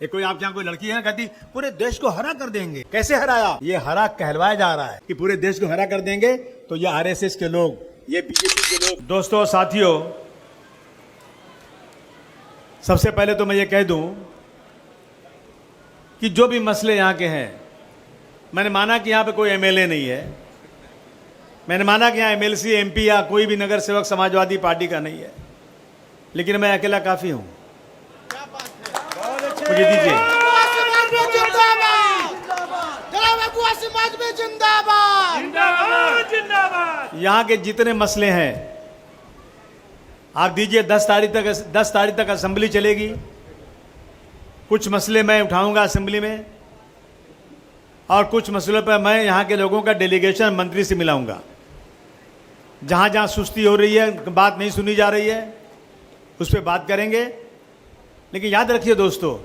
एक कोई आपके यहाँ कोई लड़की है कहती पूरे देश को हरा कर देंगे। कैसे हराया? ये हरा कहलवाया जा रहा है कि पूरे देश को हरा कर देंगे। तो ये आरएसएस के लोग, ये बीजेपी के लोग। दोस्तों साथियों, सबसे पहले तो मैं ये कह दूं कि जो भी मसले यहाँ के हैं, मैंने माना कि यहाँ पे कोई एमएलए नहीं है, मैंने माना कि यहाँ एमएलसी एमपी या कोई भी नगर सेवक समाजवादी पार्टी का नहीं है, लेकिन मैं अकेला काफी हूं। मुझे दीजिए। यहाँ के जितने मसले हैं आप दीजिए। 10 तारीख तक असेंबली चलेगी। कुछ मसले मैं उठाऊंगा असेंबली में और कुछ मसलों पर मैं यहाँ के लोगों का डेलीगेशन मंत्री से मिलाऊंगा। जहाँ जहाँ सुस्ती हो रही है, बात नहीं सुनी जा रही है, उस पर बात करेंगे। लेकिन याद रखिए दोस्तों,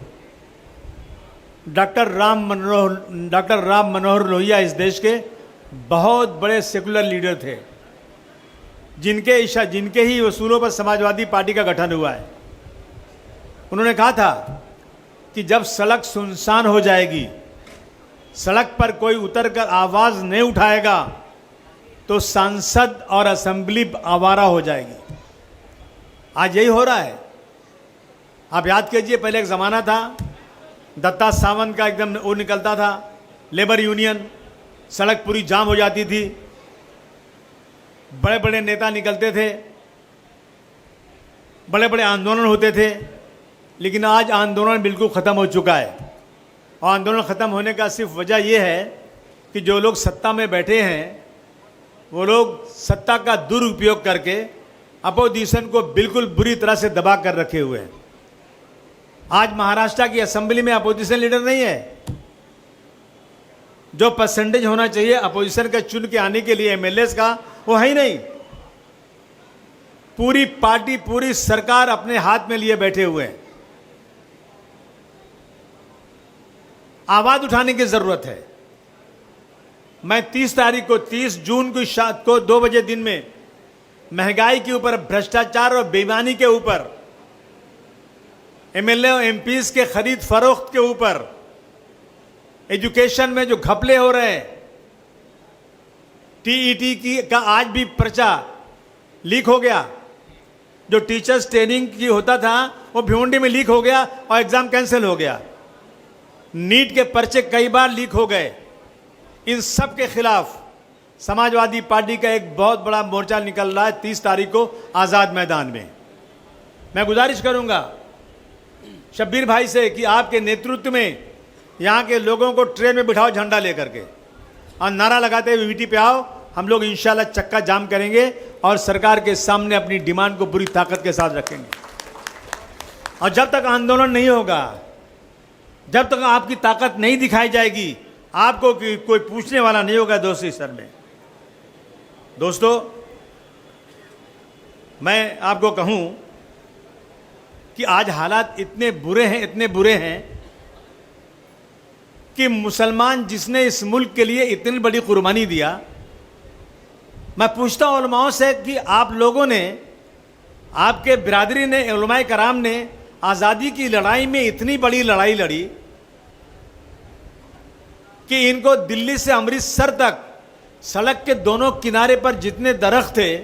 डॉक्टर राम मनोहर लोहिया इस देश के बहुत बड़े सेकुलर लीडर थे, जिनके ही वसूलों पर समाजवादी पार्टी का गठन हुआ है। उन्होंने कहा था कि जब सड़क सुनसान हो जाएगी, सड़क पर कोई उतरकर आवाज नहीं उठाएगा, तो सांसद और असेंबली आवारा हो जाएगी। आज यही हो रहा है। आप याद कीजिए, पहले एक ज़माना था, दत्ता सावंत का एकदम वो निकलता था, लेबर यूनियन, सड़क पूरी जाम हो जाती थी, बड़े बड़े नेता निकलते थे, बड़े बड़े आंदोलन होते थे। लेकिन आज आंदोलन बिल्कुल ख़त्म हो चुका है। और आंदोलन ख़त्म होने का सिर्फ वजह यह है कि जो लोग सत्ता में बैठे हैं, वो लोग सत्ता का दुरुपयोग करके अपोजिशन को बिल्कुल बुरी तरह से दबा कर रखे हुए हैं। आज महाराष्ट्र की असेंबली में अपोजिशन लीडर नहीं है। जो परसेंटेज होना चाहिए अपोजिशन का चुन के आने के लिए एमएलएस का, वो है ही नहीं। पूरी पार्टी, पूरी सरकार अपने हाथ में लिए बैठे हुए हैं। आवाज उठाने की जरूरत है। मैं 30 जून को 2 बजे दिन में महंगाई के ऊपर, भ्रष्टाचार और बेईमानी के ऊपर, एमएलए और एमपीज के खरीद फरोख्त के ऊपर, एजुकेशन में जो घपले हो रहे हैं, टीईटी का आज भी पर्चा लीक हो गया। जो टीचर्स ट्रेनिंग की होता था वो भिवंडी में लीक हो गया और एग्जाम कैंसिल हो गया। नीट के पर्चे कई बार लीक हो गए। इन सब के खिलाफ समाजवादी पार्टी का एक बहुत बड़ा मोर्चा निकल रहा है 30 तारीख को आज़ाद मैदान में। मैं गुजारिश करूंगा शब्बीर भाई से कि आपके नेतृत्व में यहाँ के लोगों को ट्रेन में बिठाओ झंडा लेकर के, और नारा लगाते हुए वीटी पे आओ। हम लोग इंशाल्लाह चक्का जाम करेंगे और सरकार के सामने अपनी डिमांड को पूरी ताकत के साथ रखेंगे। और जब तक आंदोलन नहीं होगा, जब तक आपकी ताकत नहीं दिखाई जाएगी, आपको कोई पूछने वाला नहीं होगा दोस्तों इस सर में। दोस्तों, मैं आपको कहूं कि आज हालात इतने बुरे हैं कि मुसलमान जिसने इस मुल्क के लिए इतनी बड़ी कुर्बानी दिया, मैं पूछता हूं उलमाओं से कि आप लोगों ने, आपके बिरादरी ने, उलमाए कराम ने आज़ादी की लड़ाई में इतनी बड़ी लड़ाई लड़ी कि इनको दिल्ली से अमृतसर तक सड़क के दोनों किनारे पर जितने दरख्त थे,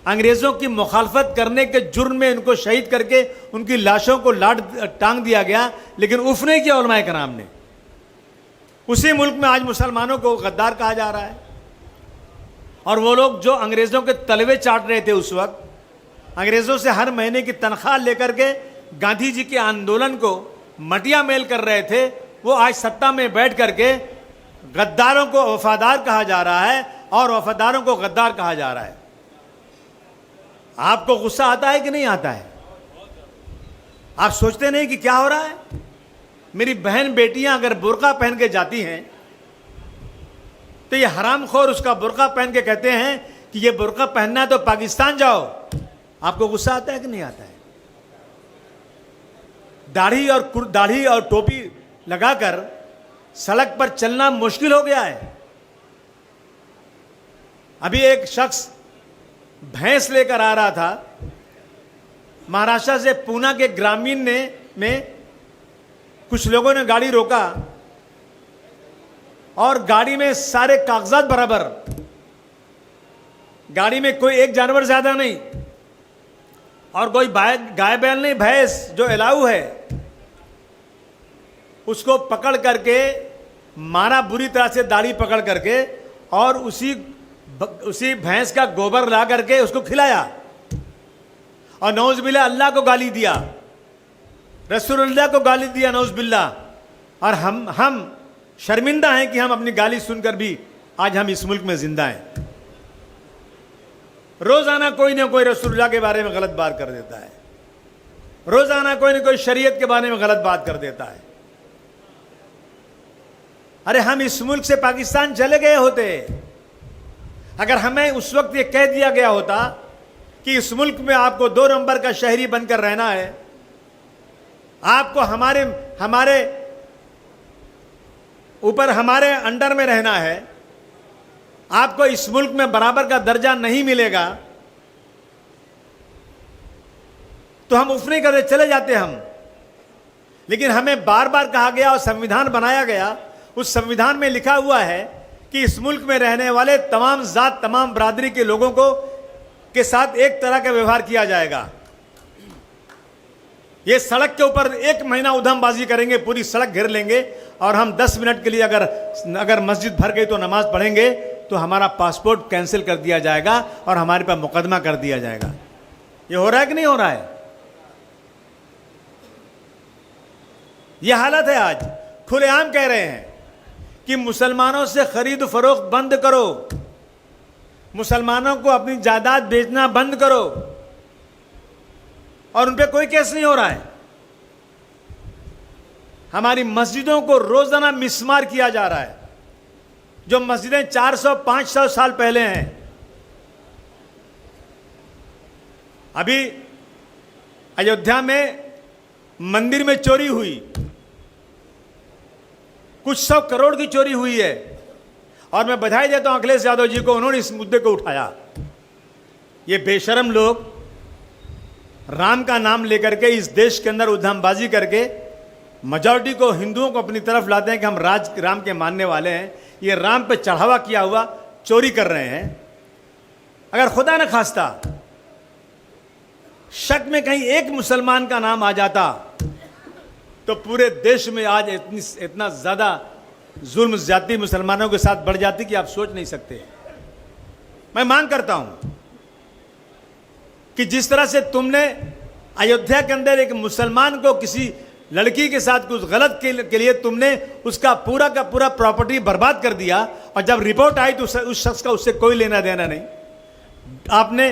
अंग्रेज़ों की मुखालफत करने के जुर्म में इनको शहीद करके उनकी लाशों को टांग दिया गया, लेकिन उफ नहीं किया उलमाए कराम ने। उसी मुल्क में आज मुसलमानों को गद्दार कहा जा रहा है। और वो लोग जो अंग्रेज़ों के तलवे चाट रहे थे उस वक्त, अंग्रेज़ों से हर महीने की तनख्वाह लेकर के गांधी जी के आंदोलन को मटिया मेल कर रहे थे, वो आज सत्ता में बैठ करके गद्दारों को वफादार कहा जा रहा है और वफादारों को गद्दार कहा जा रहा है। आपको गुस्सा आता है कि नहीं आता है? आप सोचते नहीं कि क्या हो रहा है? मेरी बहन बेटियां अगर बुर्का पहन के जाती हैं तो ये हरामखोर उसका बुर्का पहन के कहते हैं कि ये बुर्का पहनना है तो पाकिस्तान जाओ। आपको गुस्सा आता है कि नहीं आता है? दाढ़ी और टोपी लगाकर सड़क पर चलना मुश्किल हो गया है। अभी एक शख्स भैंस लेकर आ रहा था महाराष्ट्र से, पूना के ग्रामीण में कुछ लोगों ने गाड़ी रोका और गाड़ी में सारे कागजात बराबर, गाड़ी में कोई एक जानवर ज्यादा नहीं और कोई गाय बैल नहीं, भैंस जो अलाउ है, उसको पकड़ करके मारा बुरी तरह से, दाढ़ी पकड़ करके, और उसी भैंस का गोबर ला करके उसको खिलाया और नौज बिल्ला अल्लाह को गाली दिया, रसूलुल्लाह को गाली दिया, नौज बिल्ला। और हम शर्मिंदा हैं कि हम अपनी गाली सुनकर भी आज हम इस मुल्क में जिंदा हैं। रोजाना कोई ना कोई रसूलुल्लाह के बारे में गलत बात कर देता है, रोजाना कोई ना कोई शरीयत के बारे में गलत बात कर देता है। अरे हम इस मुल्क से पाकिस्तान चले गए होते अगर हमें उस वक्त ये कह दिया गया होता कि इस मुल्क में आपको 2 नंबर का शहरी बनकर रहना है, आपको हमारे ऊपर, हमारे अंडर में रहना है, आपको इस मुल्क में बराबर का दर्जा नहीं मिलेगा, तो हम उफ नहीं करते, चले जाते हम। लेकिन हमें बार बार कहा गया और संविधान बनाया गया, उस संविधान में लिखा हुआ है कि इस मुल्क में रहने वाले तमाम जात, तमाम बरादरी के लोगों को के साथ एक तरह का व्यवहार किया जाएगा। ये सड़क के ऊपर 1 महीना उधमबाजी करेंगे, पूरी सड़क घेर लेंगे, और हम 10 मिनट के लिए अगर मस्जिद भर गई तो नमाज पढ़ेंगे तो हमारा पासपोर्ट कैंसिल कर दिया जाएगा और हमारे पर मुकदमा कर दिया जाएगा। ये हो रहा है कि नहीं हो रहा है? ये हालत है आज। खुलेआम कह रहे हैं कि मुसलमानों से खरीद फरोख्त बंद करो, मुसलमानों को अपनी जायदाद बेचना बंद करो, और उन पर कोई केस नहीं हो रहा है। हमारी मस्जिदों को रोजाना मिसमार किया जा रहा है। जो मस्जिदें 400-500 साल पहले हैं, अभी अयोध्या में मंदिर में चोरी हुई, कुछ 100 करोड़ की चोरी हुई है, और मैं बधाई देता हूं अखिलेश यादव जी को, उन्होंने इस मुद्दे को उठाया। ये बेशरम लोग राम का नाम लेकर के इस देश के अंदर उधमबाजी करके मेजॉरिटी को, हिंदुओं को अपनी तरफ लाते हैं कि हम राम के मानने वाले हैं। ये राम पे चढ़ावा किया हुआ चोरी कर रहे हैं। अगर खुदा न खास्ता शक में कहीं एक मुसलमान का नाम आ जाता तो पूरे देश में आज इतना ज्यादा जुल्म ज्यादती मुसलमानों के साथ बढ़ जाती कि आप सोच नहीं सकते। मैं मांग करता हूं कि जिस तरह से तुमने अयोध्या के अंदर एक मुसलमान को, किसी लड़की के साथ कुछ गलत के लिए तुमने उसका पूरा का पूरा प्रॉपर्टी बर्बाद कर दिया, और जब रिपोर्ट आई तो उस शख्स का उससे कोई लेना देना नहीं, आपने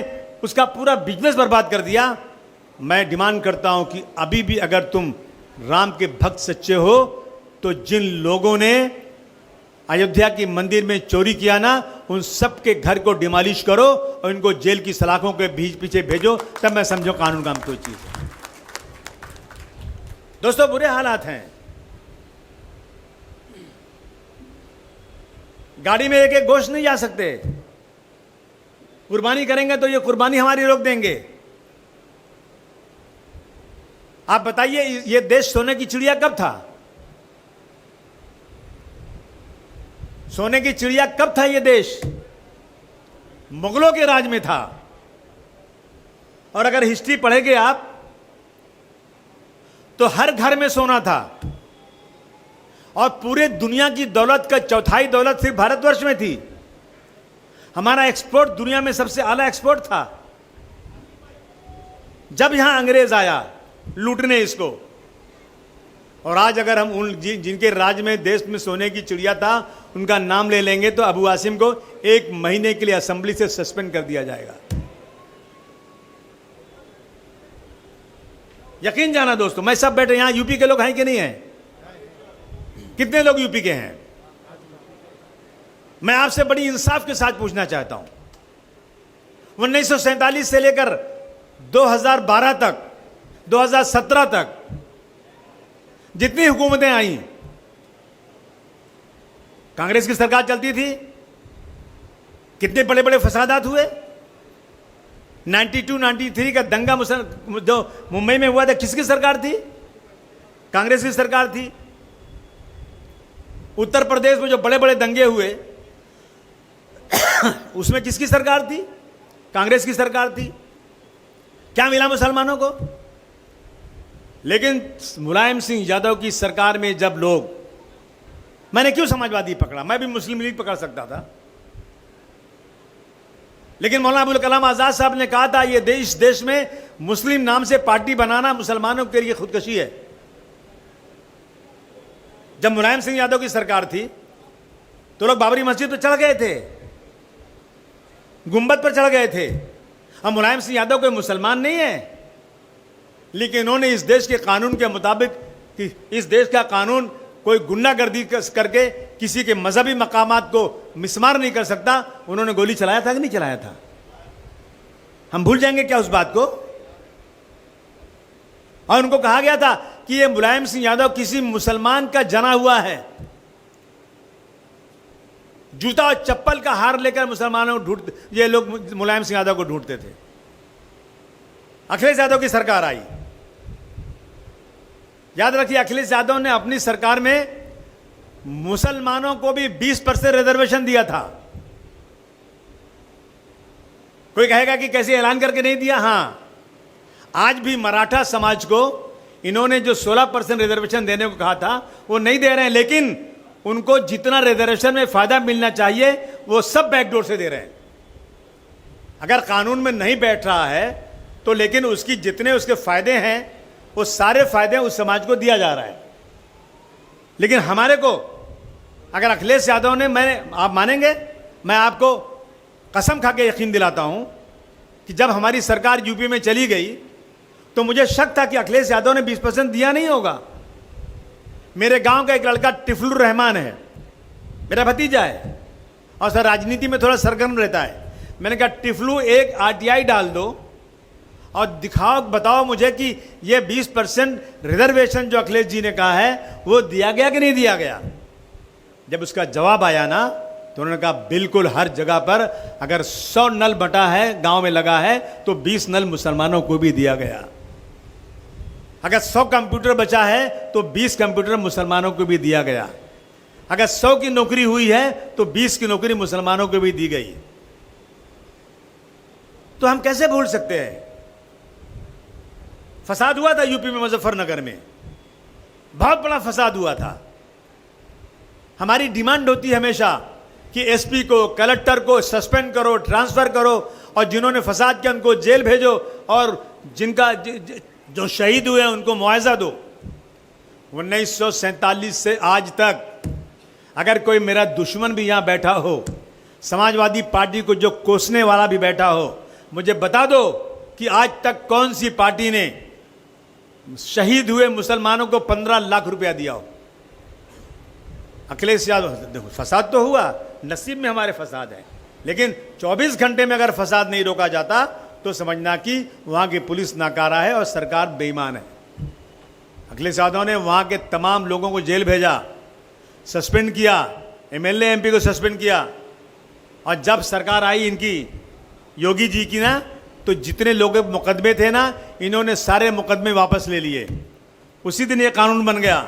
उसका पूरा बिजनेस बर्बाद कर दिया। मैं डिमांड करता हूं कि अभी भी अगर तुम राम के भक्त सच्चे हो तो जिन लोगों ने अयोध्या की मंदिर में चोरी किया ना, उन सब के घर को डिमोलिश करो और इनको जेल की सलाखों के पीछे भेजो, तब मैं समझो कानून का कोई चीज है। दोस्तों, बुरे हालात हैं। गाड़ी में एक गोश्त नहीं जा सकते। कुर्बानी करेंगे तो ये कुर्बानी हमारी रोक देंगे। आप बताइए, ये देश सोने की चिड़िया कब था? सोने की चिड़िया कब था ये देश? मुगलों के राज में था। और अगर हिस्ट्री पढ़ेंगे आप तो हर घर में सोना था, और पूरे दुनिया की दौलत का 1/4 दौलत सिर्फ भारतवर्ष में थी। हमारा एक्सपोर्ट दुनिया में सबसे आला एक्सपोर्ट था। जब यहां अंग्रेज आया लूटने इसको, और आज अगर हम उन जिनके राज में, देश में सोने की चिड़िया था, उनका नाम ले लेंगे तो अबू आसिम को 1 महीने के लिए असेंबली से सस्पेंड कर दिया जाएगा। यकीन जाना दोस्तों, मैं सब बैठे, यहां यूपी के लोग हैं कि नहीं हैं? कितने लोग यूपी के हैं? मैं आपसे बड़ी इंसाफ के साथ पूछना चाहता हूं, 1947 से लेकर 2012 तक, 2017 तक जितनी हुकूमतें आई, कांग्रेस की सरकार चलती थी, कितने बड़े बड़े फसादात हुए। 92-93 का दंगा जो मुंबई में हुआ था, किसकी सरकार थी? कांग्रेस की सरकार थी। उत्तर प्रदेश में जो बड़े बड़े दंगे हुए उसमें किसकी सरकार थी? कांग्रेस की सरकार थी। क्या मिला मुसलमानों को? लेकिन मुलायम सिंह यादव की सरकार में जब लोग, मैंने क्यों समाजवादी पकड़ा, मैं भी मुस्लिम लीग पकड़ सकता था, लेकिन मौलाना अबुल कलाम आजाद साहब ने कहा था ये देश में मुस्लिम नाम से पार्टी बनाना मुसलमानों के लिए खुदकशी है। जब मुलायम सिंह यादव की सरकार थी तो लोग बाबरी मस्जिद पर चढ़ गए थे, गुंबद पर चढ़ गए थे। अब मुलायम सिंह यादव कोई मुसलमान नहीं है, लेकिन उन्होंने इस देश के कानून के मुताबिक कि इस देश का कानून कोई गुंडागर्दी करके किसी के मजहबी मकामात को मिसमार नहीं कर सकता, उन्होंने गोली चलाया था कि नहीं चलाया था? हम भूल जाएंगे क्या उस बात को? और उनको कहा गया था कि ये मुलायम सिंह यादव किसी मुसलमान का जना हुआ है। जूता और चप्पल का हार लेकर मुसलमानों को ढूंढते, ये लोग मुलायम सिंह यादव को ढूंढते थे। अखिलेश यादव की सरकार आई। याद रखिए, अखिलेश यादव ने अपनी सरकार में मुसलमानों को भी 20% रिजर्वेशन दिया था। कोई कहेगा कि कैसे ऐलान करके नहीं दिया? हां, आज भी मराठा समाज को इन्होंने जो 16% रिजर्वेशन देने को कहा था वो नहीं दे रहे हैं, लेकिन उनको जितना रिजर्वेशन में फायदा मिलना चाहिए वो सब बैकडोर से दे रहे हैं। अगर कानून में नहीं बैठ रहा है तो लेकिन उसकी जितने उसके फायदे हैं वो सारे फायदे उस समाज को दिया जा रहा है। लेकिन हमारे को अगर अखिलेश यादव ने, आप मानेंगे, मैं आपको कसम खा के यकीन दिलाता हूं कि जब हमारी सरकार यूपी में चली गई तो मुझे शक था कि अखिलेश यादव ने 20% दिया नहीं होगा। मेरे गांव का एक लड़का टिफलुर रहमान है, मेरा भतीजा है और सर राजनीति में थोड़ा सरगर्म रहता है। मैंने कहा टिफलू एक आरटीआई डाल दो और दिखाओ, बताओ मुझे कि ये 20% रिजर्वेशन जो अखिलेश जी ने कहा है वो दिया गया कि नहीं दिया गया। जब उसका जवाब आया ना तो उन्होंने कहा बिल्कुल, हर जगह पर अगर 100 नल बटा है, गांव में लगा है, तो 20 नल मुसलमानों को भी दिया गया। अगर 100 कंप्यूटर बचा है तो 20 कंप्यूटर मुसलमानों को भी दिया गया। अगर 100 की नौकरी हुई है तो 20 की नौकरी मुसलमानों को भी दी गई। तो हम कैसे भूल सकते हैं? फसाद हुआ था यूपी में, मुजफ्फरनगर में बहुत बड़ा फसाद हुआ था। हमारी डिमांड होती है हमेशा कि एसपी को, कलेक्टर को सस्पेंड करो, ट्रांसफर करो, और जिन्होंने फसाद किया उनको जेल भेजो, और जिनका जो शहीद हुए उनको मुआवजा दो। 1947 से आज तक अगर कोई मेरा दुश्मन भी यहां बैठा हो, समाजवादी पार्टी को जो कोसने वाला भी बैठा हो, मुझे बता दो कि आज तक कौन सी पार्टी ने शहीद हुए मुसलमानों को 15 लाख रुपया दिया हो। अखिलेश यादव, देखो फसाद तो हुआ, नसीब में हमारे फसाद है, लेकिन 24 घंटे में अगर फसाद नहीं रोका जाता तो समझना कि वहां की पुलिस नाकारा है और सरकार बेईमान है। अखिलेश यादव ने वहां के तमाम लोगों को जेल भेजा, सस्पेंड किया, एमएलए एमपी को सस्पेंड किया, और जब सरकार आई इनकी योगी जी की ना, तो जितने लोगों के मुकदमे थे ना, इन्होंने सारे मुकदमे वापस ले लिए। उसी दिन ये कानून बन गया।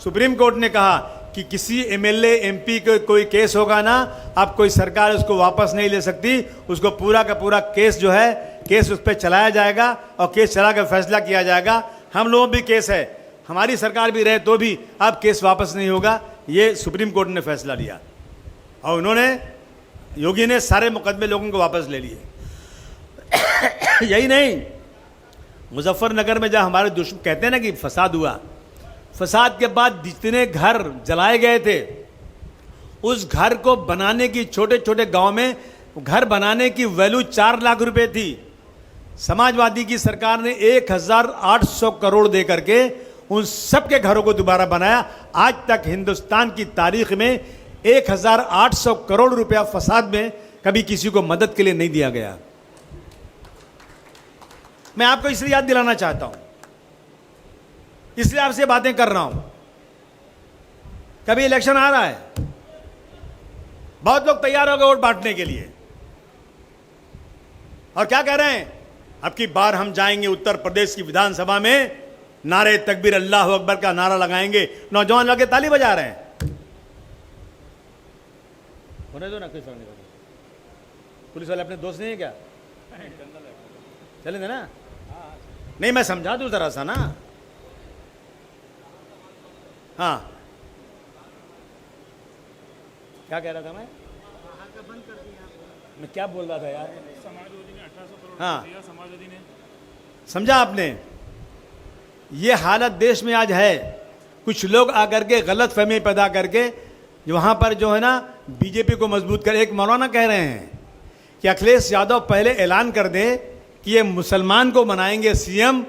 सुप्रीम कोर्ट ने कहा कि किसी एमएलए एमपी को कोई केस होगा ना, अब कोई सरकार उसको वापस नहीं ले सकती, उसको पूरा का पूरा केस जो है, केस उस पर चलाया जाएगा और केस चला कर फैसला किया जाएगा। हम लोगों भी केस है, हमारी सरकार भी रहे तो भी अब केस वापस नहीं होगा, ये सुप्रीम कोर्ट ने फैसला लिया। और उन्होंने, योगी ने सारे मुकदमे लोगों को वापस ले लिए। यही नहीं, मुजफ्फरनगर में जब हमारे दुश्मन कहते हैं ना कि फसाद हुआ, फसाद के बाद जितने घर जलाए गए थे, उस घर को बनाने की, छोटे छोटे गांव में घर बनाने की वैल्यू 4 लाख रुपए थी। समाजवादी की सरकार ने 1800 करोड़ दे करके उन सबके घरों को दोबारा बनाया। आज तक हिंदुस्तान की तारीख में 1800 करोड़ रुपया फसाद में कभी किसी को मदद के लिए नहीं दिया गया। मैं आपको इसलिए याद दिलाना चाहता हूं, इसलिए आपसे बातें कर रहा हूं। कभी इलेक्शन आ रहा है, बहुत लोग तैयार हो गए वोट बांटने के लिए, और क्या कह रहे हैं, अब की बार हम जाएंगे उत्तर प्रदेश की विधानसभा में नारे तकबीर अल्लाह अकबर का नारा लगाएंगे, नौजवान लगे ताली बजा रहे हैं। होने दो ना, कोई फर्क नहीं पड़ता। पुलिस वाले अपने दोस्त नहीं है क्या? चले थे ना? नहीं, मैं समझा दूं जरा सा ना। हाँ, क्या कह रहा था मैं क्या बोल रहा था यार? समाजवादी ने 1800 करोड़ हाँ, दिया, समाजवादी ने। समझा आपने? ये हालत देश में आज है। कुछ लोग आकर के गलत फहमी पैदा करके वहां पर जो है ना बीजेपी को मजबूत कर, एक मौलाना कह रहे हैं कि अखिलेश यादव पहले ऐलान कर दे कि ये मुसलमान को बनाएंगे सीएम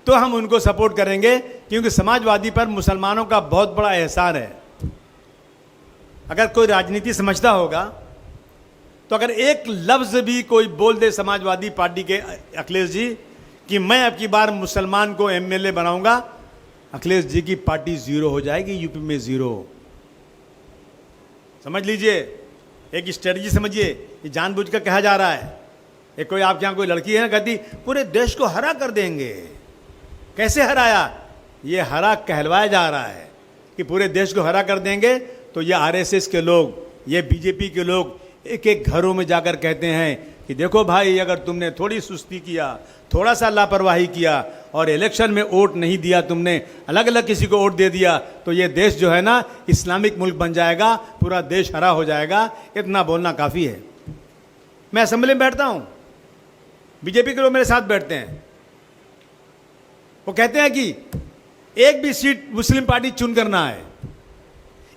तो हम उनको सपोर्ट करेंगे, क्योंकि समाजवादी पर मुसलमानों का बहुत बड़ा एहसान है। अगर कोई राजनीति समझता होगा तो अगर एक लफ्ज भी कोई बोल दे समाजवादी पार्टी के अखिलेश जी कि मैं अब की बार मुसलमान को एमएलए बनाऊंगा, अखिलेश जी की पार्टी जीरो हो जाएगी, यूपी में जीरो। समझ लीजिए, एक स्ट्रेटजी समझिए, ये जानबूझकर कहा जा रहा है। एक कोई आपके यहाँ कोई लड़की है ना, कहती पूरे देश को हरा कर देंगे। कैसे हराया? ये हरा कहलवाया जा रहा है कि पूरे देश को हरा कर देंगे। तो ये आरएसएस के लोग, ये बीजेपी के लोग एक एक घरों में जाकर कहते हैं कि देखो भाई, अगर तुमने थोड़ी सुस्ती किया, थोड़ा सा लापरवाही किया और इलेक्शन में वोट नहीं दिया, तुमने अलग अलग किसी को वोट दे दिया, तो ये देश जो है ना इस्लामिक मुल्क बन जाएगा, पूरा देश हरा हो जाएगा। इतना बोलना काफ़ी है। मैं असेंबली में बैठता हूँ, बीजेपी के लोग मेरे साथ बैठते हैं, वो कहते हैं कि एक भी सीट मुस्लिम पार्टी चुन कर ना आए,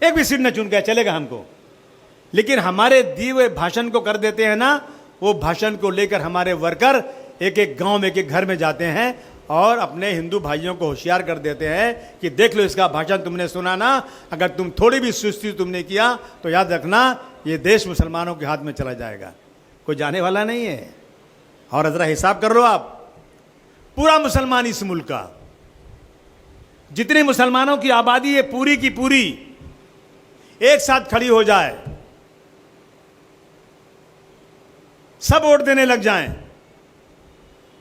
एक भी सीट ना चुन के चलेगा हमको, लेकिन हमारे दिए हुए भाषण को कर देते हैं ना, वो भाषण को लेकर हमारे वर्कर एक एक गांव में, एक एक घर में जाते हैं और अपने हिंदू भाइयों को होशियार कर देते हैं कि देख लो, इसका भाषण तुमने सुना ना, अगर तुम थोड़ी भी सुस्ती तुमने किया तो याद रखना ये देश मुसलमानों के हाथ में चला जाएगा, कोई जाने वाला नहीं है। और जरा हिसाब कर लो आप, पूरा मुसलमान इस मुल्क का, जितनी मुसलमानों की आबादी है पूरी की पूरी एक साथ खड़ी हो जाए, सब वोट देने लग जाएं,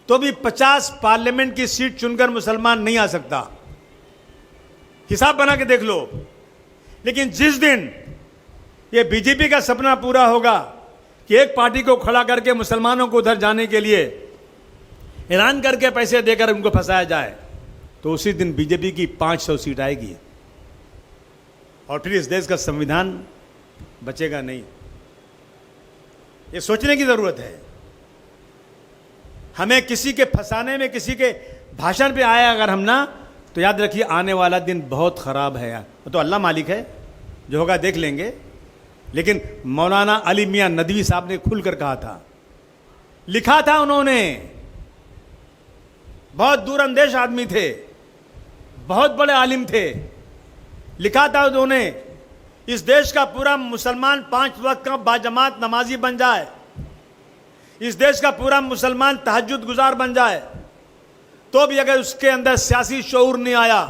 तो भी 50 पार्लियामेंट की सीट चुनकर मुसलमान नहीं आ सकता। हिसाब बना के देख लो। लेकिन जिस दिन ये बीजेपी का सपना पूरा होगा कि एक पार्टी को खड़ा करके मुसलमानों को उधर जाने के लिए ऐलान करके पैसे देकर उनको फंसाया जाए, तो उसी दिन बीजेपी की 500 सीट आएगी और फिर इस देश का संविधान बचेगा नहीं। ये सोचने की जरूरत है। हमें किसी के फंसाने में, किसी के भाषण पे आया अगर हम ना, तो याद रखिए आने वाला दिन बहुत खराब है यार। तो अल्लाह मालिक है, जो होगा देख लेंगे। लेकिन मौलाना अली मियां नदवी साहब ने खुलकर कहा था, लिखा था उन्होंने, बहुत दूरअंदेश आदमी थे, बहुत बड़े आलिम थे, लिखा था उन्होंने, इस देश का पूरा मुसलमान 5 वक्त का बाजमात नमाजी बन जाए, इस देश का पूरा मुसलमान तहज्जुद गुजार बन जाए, तो भी अगर उसके अंदर सियासी शऊर नहीं आया,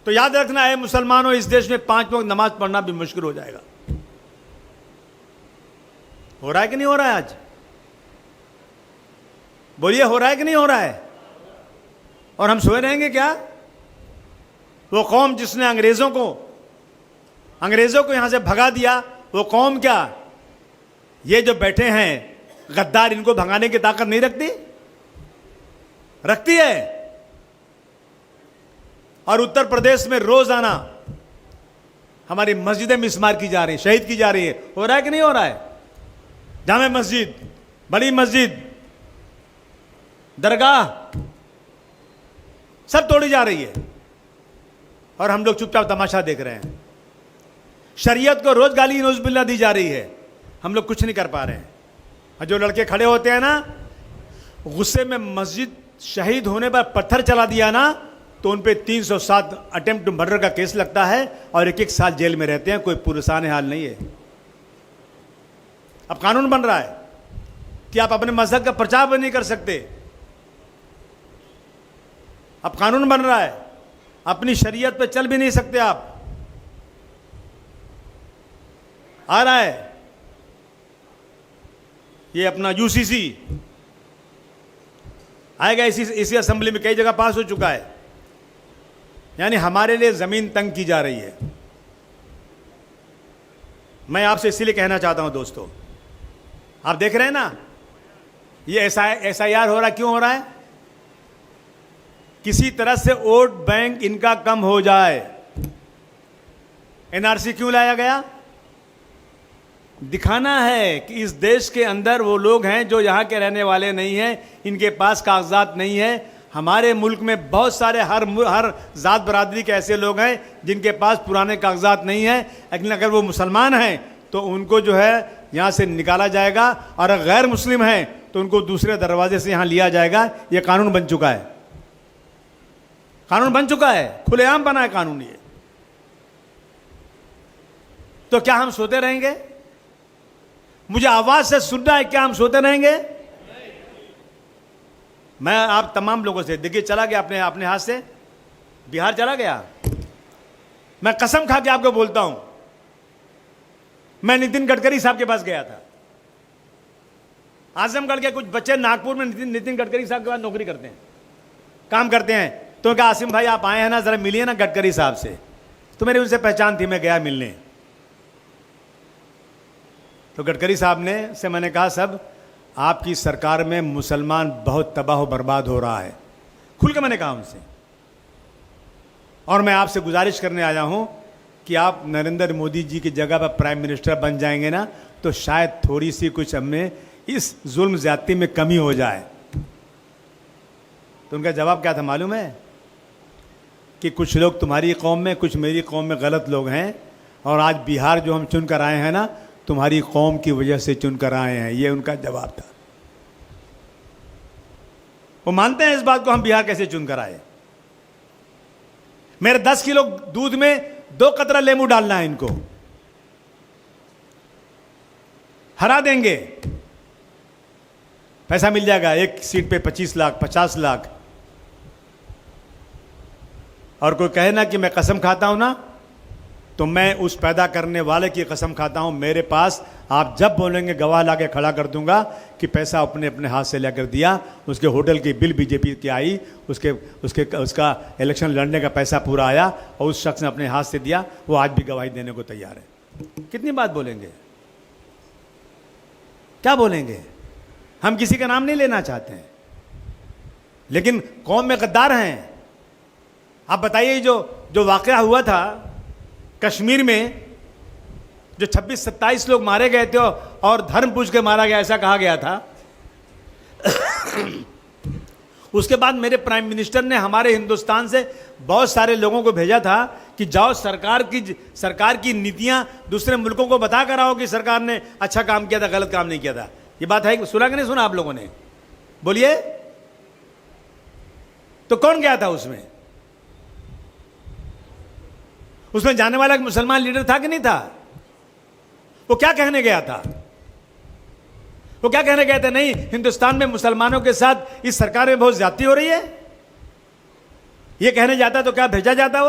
तो याद रखना है मुसलमानों, इस देश में 5 वक्त नमाज पढ़ना भी मुश्किल हो जाएगा। हो रहा है कि नहीं हो रहा है? आज बोलिए, हो रहा है कि नहीं हो रहा है? और हम सोए रहेंगे क्या? वो कौम जिसने अंग्रेजों को यहां से भगा दिया, वो कौम क्या, ये जो बैठे हैं गद्दार, इनको भगाने की ताकत नहीं रखती? रखती है। और उत्तर प्रदेश में रोजाना हमारी मस्जिदें मिस्मार की जा रही, शहीद की जा रही है। हो रहा है कि नहीं हो रहा है? जामे मस्जिद, बड़ी मस्जिद, दरगाह सब तोड़ी जा रही है और हम लोग चुपचाप तमाशा देख रहे हैं। शरीयत को रोज गाली नौजुबिल्ला दी जा रही है, हम लोग कुछ नहीं कर पा रहे हैं। और जो लड़के खड़े होते हैं ना, गुस्से में मस्जिद शहीद होने पर पत्थर चला दिया ना, तो उन पे 307 अटेम्प्ट टू मर्डर का केस लगता है और 1-1 साल जेल में रहते हैं। कोई पुरसाने हाल नहीं है। अब कानून बन रहा है कि आप अपने मजहब का प्रचार भी नहीं कर सकते। अब कानून बन रहा है, अपनी शरीयत पे चल भी नहीं सकते आप। आ रहा है ये अपना यूसीसी, आएगा। इसी असेंबली में कई जगह पास हो चुका है। यानी हमारे लिए जमीन तंग की जा रही है। मैं आपसे इसीलिए कहना चाहता हूं दोस्तों, आप देख रहे हैं ना ये SIR हो रहा, क्यों हो रहा है? किसी तरह से वोट बैंक इनका कम हो जाए। NRC क्यों लाया गया? दिखाना है कि इस देश के अंदर वो लोग हैं जो यहां के रहने वाले नहीं हैं, इनके पास कागजात नहीं है। हमारे मुल्क में बहुत सारे हर जात बरादरी के ऐसे लोग हैं जिनके पास पुराने कागजात नहीं है, लेकिन अगर वो मुसलमान हैं तो उनको जो है यहां से निकाला जाएगा, और अगर गैर मुस्लिम हैं तो उनको दूसरे दरवाजे से यहां लिया जाएगा। यह कानून बन चुका है, कानून बन चुका है, खुलेआम बना है कानून ये। तो क्या हम सोते रहेंगे? मुझे आवाज से सुनना है, क्या हम सोते रहेंगे? मैं आप तमाम लोगों से, देखिए चला गया अपने हाथ से, बिहार चला गया। मैं कसम खा के आपको बोलता हूं, मैं नितिन गडकरी साहब के पास गया था। आजमगढ़ के कुछ बच्चे नागपुर में नितिन गडकरी साहब के पास नौकरी करते हैं, काम करते हैं। तो कहा आसिम भाई आप आए हैं ना, जरा मिलिए ना गडकरी साहब से। तो मेरी उनसे पहचान थी, मैं गया मिलने। तो गडकरी साहब ने से मैंने कहा साहब आपकी सरकार में मुसलमान बहुत तबाह बर्बाद हो रहा है, खुल के मैंने कहा उनसे। और मैं आपसे गुजारिश करने आया हूं कि आप नरेंद्र मोदी जी की जगह पर प्राइम मिनिस्टर बन जाएंगे ना, तो शायद थोड़ी सी कुछ हमें इस जुल्म ज्यादती में कमी हो जाए। तो उनका जवाब क्या था मालूम है? कि कुछ लोग तुम्हारी कौम में, कुछ मेरी कौम में गलत लोग हैं, और आज बिहार जो हम चुन कर आए हैं ना, तुम्हारी कौम की वजह से चुनकर आए हैं। ये उनका जवाब था। वो मानते हैं इस बात को, हम बिहार कैसे चुनकर आए। मेरे 10 किलो दूध में 2 कतरा लेमू डालना है, इनको हरा देंगे, पैसा मिल जाएगा। एक सीट पे 25 लाख 50 लाख। और कोई कहे ना कि मैं कसम खाता हूं ना, तो मैं उस पैदा करने वाले की कसम खाता हूं। मेरे पास आप जब बोलेंगे गवाह लाके खड़ा कर दूंगा कि पैसा अपने अपने हाथ से लेकर दिया। उसके होटल की बिल बीजेपी की आई, उसका इलेक्शन लड़ने का पैसा पूरा आया, और उस शख्स ने अपने हाथ से दिया। वो आज भी गवाही देने को तैयार है। कितनी बात बोलेंगे, क्या बोलेंगे? हम किसी का नाम नहीं लेना चाहते हैं, लेकिन कौम में गद्दार हैं। आप बताइए, जो वाकया हुआ था कश्मीर में, जो 26-27 लोग मारे गए थे और धर्म पूछ के मारा गया, ऐसा कहा गया था। उसके बाद मेरे प्राइम मिनिस्टर ने हमारे हिंदुस्तान से बहुत सारे लोगों को भेजा था कि जाओ सरकार की नीतियां दूसरे मुल्कों को बता कर आओ कि सरकार ने अच्छा काम किया था, गलत काम नहीं किया था। ये बात है, सुना कि नहीं सुना आप लोगों ने? बोलिए। तो कौन गया था उसमें? उसमें जाने वाला एक मुसलमान लीडर था कि नहीं था? वो क्या कहने गया था? वो क्या कहने गया था? नहीं, हिंदुस्तान में मुसलमानों के साथ इस सरकार में बहुत ज्यादती हो रही है। ये कहने जाता तो क्या भेजा जाता?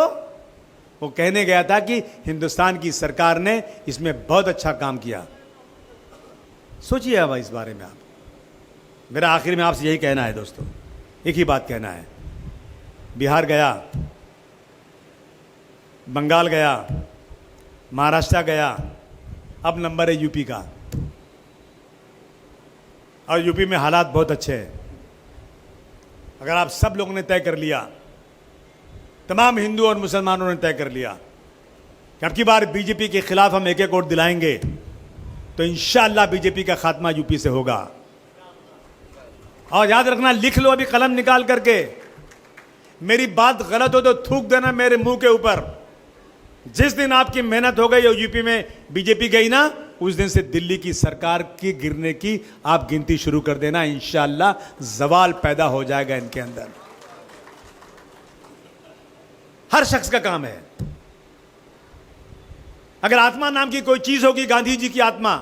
वो कहने गया था कि हिंदुस्तान की सरकार ने इसमें बहुत अच्छा काम किया। सोचिए अब इस बारे में आप। मेरा आखिर में आपसे यही कहना है दोस्तों, एक ही बात कहना है। बिहार गया, बंगाल गया, महाराष्ट्र गया, अब नंबर है यूपी का। और यूपी में हालात बहुत अच्छे हैं। अगर आप सब लोगों ने तय कर लिया, तमाम हिंदू और मुसलमानों ने तय कर लिया कि अब की बार बीजेपी के खिलाफ हम एक वोट दिलाएंगे, तो इंशाअल्लाह बीजेपी का खात्मा यूपी से होगा। और याद रखना, लिख लो अभी कलम निकाल करके, मेरी बात गलत हो तो थूक देना मेरे मुंह के ऊपर। जिस दिन आपकी मेहनत हो गई और यूपी में बीजेपी गई ना, उस दिन से दिल्ली की सरकार की गिरने की आप गिनती शुरू कर देना। इंशाअल्लाह जवाल पैदा हो जाएगा इनके अंदर। हर शख्स का काम है। अगर आत्मा नाम की कोई चीज होगी, गांधी जी की आत्मा,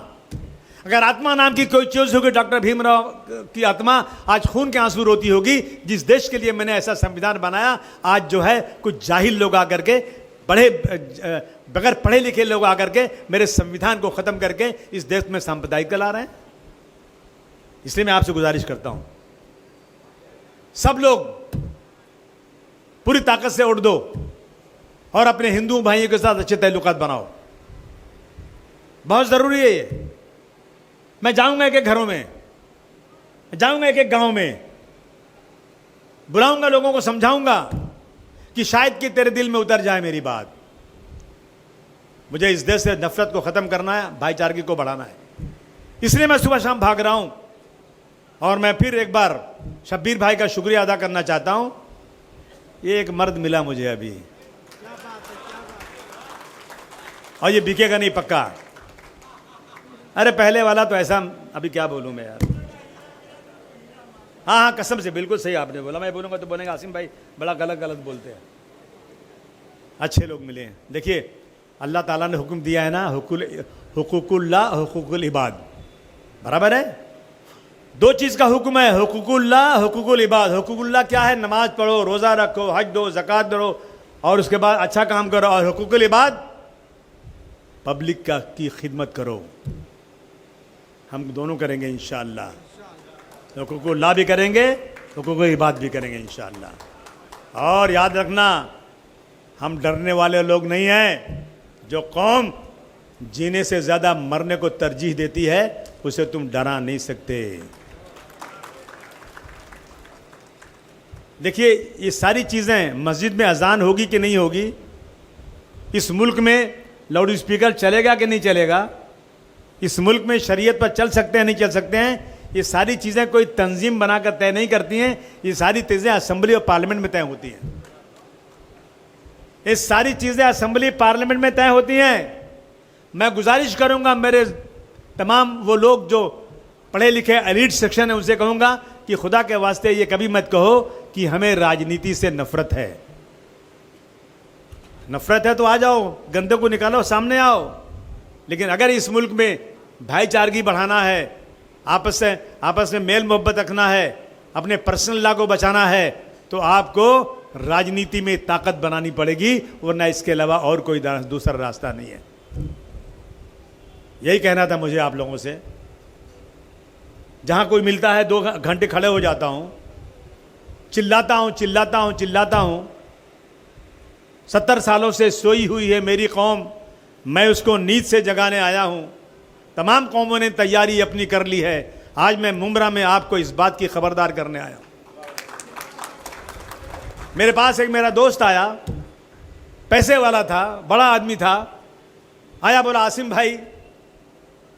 अगर आत्मा नाम की कोई चीज होगी, डॉक्टर भीमराव की आत्मा आज खून के आंसू रोती होगी। जिस देश के लिए मैंने ऐसा संविधान बनाया, आज जो है कुछ जाहिल लोग आकर के, बगैर पढ़े लिखे लोग आकर के मेरे संविधान को खत्म करके इस देश में सांप्रदायिकता ला रहे हैं। इसलिए मैं आपसे गुजारिश करता हूं, सब लोग पूरी ताकत से उठ दो और अपने हिंदू भाइयों के साथ अच्छे ताल्लुकात बनाओ। बहुत ज़रूरी है ये। मैं जाऊंगा एक एक घरों में, जाऊंगा एक एक गांव में, बुलाऊंगा लोगों को, समझाऊंगा कि शायद कि तेरे दिल में उतर जाए मेरी बात। मुझे इस देश से नफरत को ख़त्म करना है, भाईचारगी को बढ़ाना है। इसलिए मैं सुबह शाम भाग रहा हूं। और मैं फिर एक बार शब्बीर भाई का शुक्रिया अदा करना चाहता हूं। ये एक मर्द मिला मुझे अभी, और ये बिकेगा नहीं पक्का। अरे पहले वाला तो ऐसा, अभी क्या बोलूं मैं यार। हाँ हाँ, कसम से बिल्कुल सही आपने बोला। मैं बोलूंगा तो बोलेंगे आसिम भाई बड़ा गलत गलत बोलते हैं। अच्छे लोग मिले हैं। देखिए, अल्लाह ताला ने हुक्म दिया है ना, हुकूकुल्लाह हुकूकुल इबाद, बराबर है। दो चीज़ का हुक्म है, हुकूकुल्लाह हुकूकुल इबाद। हुकूकुल्लाह क्या है? नमाज पढ़ो, रोज़ा रखो, हज दो, ज़कात दो, और उसके बाद अच्छा काम करो। और हुकूकुल इबाद, पब्लिक का की खिदमत करो। हम दोनों करेंगे इंशाअल्लाह। हुकूकुल्लाह भी करेंगे, हुकूकुल इबाद भी करेंगे इंशाअल्लाह। और याद रखना, हम डरने वाले लोग नहीं हैं। जो कौम जीने से ज़्यादा मरने को तरजीह देती है, उसे तुम डरा नहीं सकते। देखिए, ये सारी चीज़ें, मस्जिद में अजान होगी कि नहीं होगी, इस मुल्क में लाउड स्पीकर चलेगा कि नहीं चलेगा, इस मुल्क में शरीयत पर चल सकते हैं नहीं चल सकते हैं, ये सारी चीज़ें कोई तंजीम बनाकर तय नहीं करती हैं। ये सारी चीज़ें असेंबली और पार्लियामेंट में तय होती हैं। ये सारी चीज़ें असेंबली पार्लियामेंट में तय होती हैं। मैं गुजारिश करूंगा मेरे तमाम वो लोग जो पढ़े लिखे एलीट सेक्शन है, उनसे कहूंगा कि खुदा के वास्ते ये कभी मत कहो कि हमें राजनीति से नफरत है। नफरत है तो आ जाओ, गंदे को निकालो, सामने आओ। लेकिन अगर इस मुल्क में भाईचारगी बढ़ाना है, आपस में मेल मोहब्बत रखना है, अपने पर्सनल लॉ को बचाना है, तो आपको राजनीति में ताकत बनानी पड़ेगी, वरना इसके अलावा और कोई दूसरा रास्ता नहीं है। यही कहना था मुझे आप लोगों से। जहां कोई मिलता है 2 घंटे खड़े हो जाता हूं, चिल्लाता हूं चिल्लाता हूं चिल्लाता हूं। 70 सालों से सोई हुई है मेरी कौम, मैं उसको नींद से जगाने आया हूं। तमाम कौमों ने तैयारी अपनी कर ली है। आज मैं मुंब्रा में आपको इस बात की खबरदार करने आया हूं। मेरे पास एक मेरा दोस्त आया, पैसे वाला था, बड़ा आदमी था। आया, बोला आसिम भाई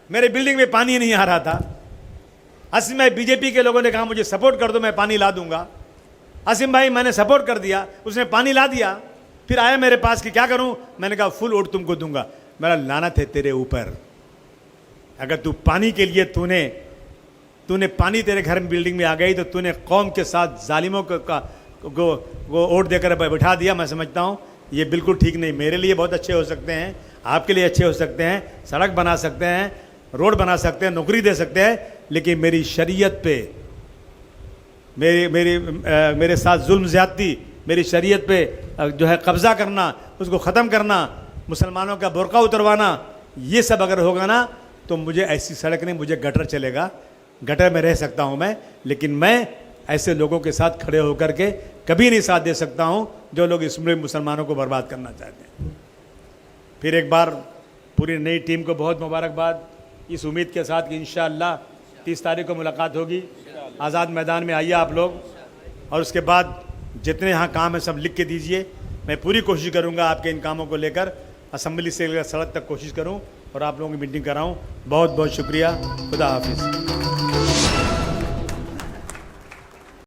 मेरे बिल्डिंग में पानी नहीं आ रहा था। आसिम भाई, बीजेपी के लोगों ने कहा मुझे सपोर्ट कर दो, मैं पानी ला दूंगा। आसिम भाई, मैंने सपोर्ट कर दिया, उसने पानी ला दिया। फिर आया मेरे पास कि क्या करूं? मैंने कहा फुल वोट तुमको दूंगा। मेरा लानत है तेरे ऊपर। अगर तू पानी के लिए तूने पानी तेरे घर में बिल्डिंग में आ गई, तो तूने कौम के साथ जालिमों को वोट देकर बैठा दिया। मैं समझता हूं ये बिल्कुल ठीक नहीं। मेरे लिए बहुत अच्छे हो सकते हैं, आपके लिए अच्छे हो सकते हैं, सड़क बना सकते हैं, रोड बना सकते हैं, नौकरी दे सकते हैं, लेकिन मेरी शरीयत पे, मेरे साथ जुल्म ज़्यादती, मेरी शरीयत पे जो है कब्ज़ा करना, उसको ख़त्म करना, मुसलमानों का बुर्का उतरवाना, ये सब अगर होगा ना, तो मुझे ऐसी सड़क नहीं, मुझे गटर चलेगा। गटर में रह सकता हूँ मैं, लेकिन मैं ऐसे लोगों के साथ खड़े होकर के कभी नहीं साथ दे सकता हूँ जो लोग इस मुसलमानों को बर्बाद करना चाहते हैं। फिर एक बार पूरी नई टीम को बहुत मुबारकबाद, इस उम्मीद के साथ कि इंशाअल्लाह 30 तारीख को मुलाकात होगी। आज़ाद मैदान में आइए आप लोग, और उसके बाद जितने यहाँ काम है सब लिख के दीजिए। मैं पूरी कोशिश करूँगा आपके इन कामों को लेकर असेंबली से लेकर सड़क तक कोशिश करूँ और आप लोगों की मीटिंग कराऊँ। बहुत बहुत शुक्रिया। खुदा हाफिज़।